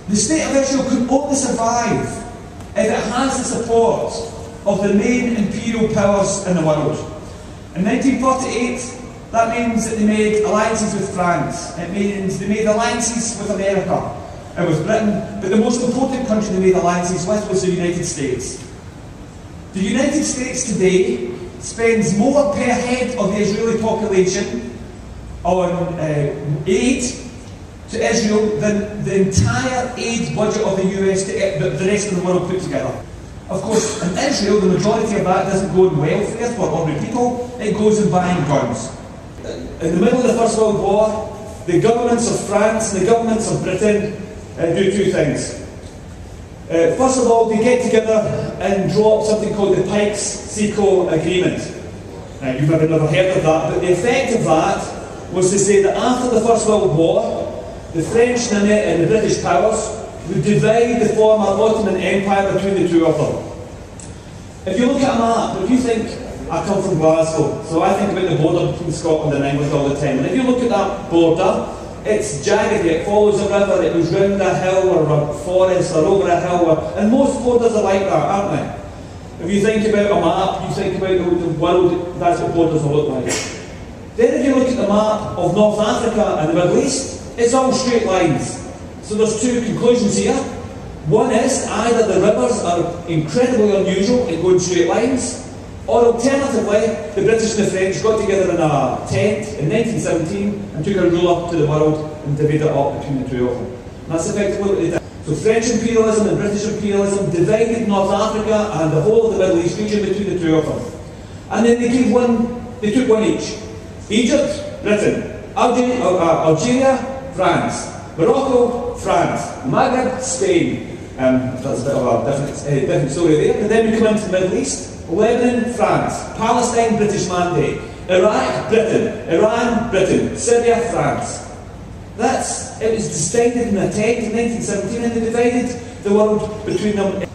The state of Israel can only survive if it has the support of the main imperial powers in the world. In 1948, that means that they made alliances with France. It means they made alliances with America and with Britain, but the most important country they made alliances with was the United States. The United States today spends more per head of the Israeli population on aid to Israel than the entire aid budget of the US to the rest of the world put together. Of course, in Israel, the majority of that doesn't go in welfare for ordinary people, it goes in buying guns. In the middle of the First World War, the governments of France and the governments of Britain do two things. First of all, they get together and draw up something called the Pikes-Picot Agreement. Now, you've maybe never heard of that, but the effect of that was to say that after the First World War, the French and the British powers would divide the former Ottoman Empire between the two of them. If you look at a map, if you think, I come from Glasgow, so I think about the border between Scotland and England all the time, and if you look at that border, it's jagged, it follows a river, it goes round a hill or a forest or over a hill, and most borders are like that, aren't they? If you think about a map, you think about the world, that's what borders will look like. Then if you look at the map of North Africa and the Middle East, it's all straight lines. So there's two conclusions here. One is either the rivers are incredibly unusual and go in straight lines, or alternatively, the British and the French got together in a tent in 1917 and took a ruler to the world and divided it up between the two of them. And that's effectively what they did. So French imperialism and British imperialism divided North Africa and the whole of the Middle East region between the two of them. And then they took one each. Egypt, Britain. Algeria, France. Morocco, France. Maghreb, Spain. That's a bit of a different story there. And then we come into the Middle East. Lebanon, France. Palestine, British mandate. Iraq, Britain. Iran, Britain. Syria, France. It was decided in a tent in 1917 and they divided the world between them.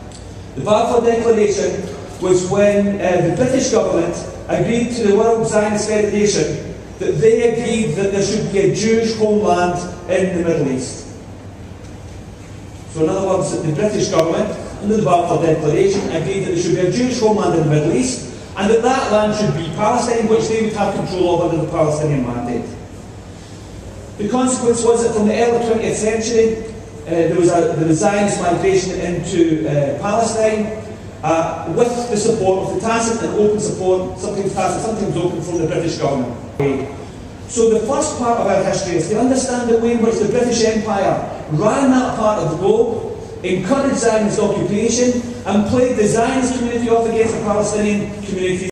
The Balfour Declaration was when the British government agreed to the World Zionist Federation that they agreed that there should be a Jewish homeland in the Middle East. So in other words, the British government, under the Balfour Declaration, agreed that there should be a Jewish homeland in the Middle East, and that that land should be Palestine, which they would have control of under the Palestinian mandate. The consequence was that from the early 20th century, there was Zionist migration into Palestine, with the support of the tacit and open support, sometimes tacit, sometimes open, from the British government. So the first part of our history is to understand the way in which the British Empire ran that part of the globe, encouraged Zionist occupation, and played the Zionist community off against the Palestinian community.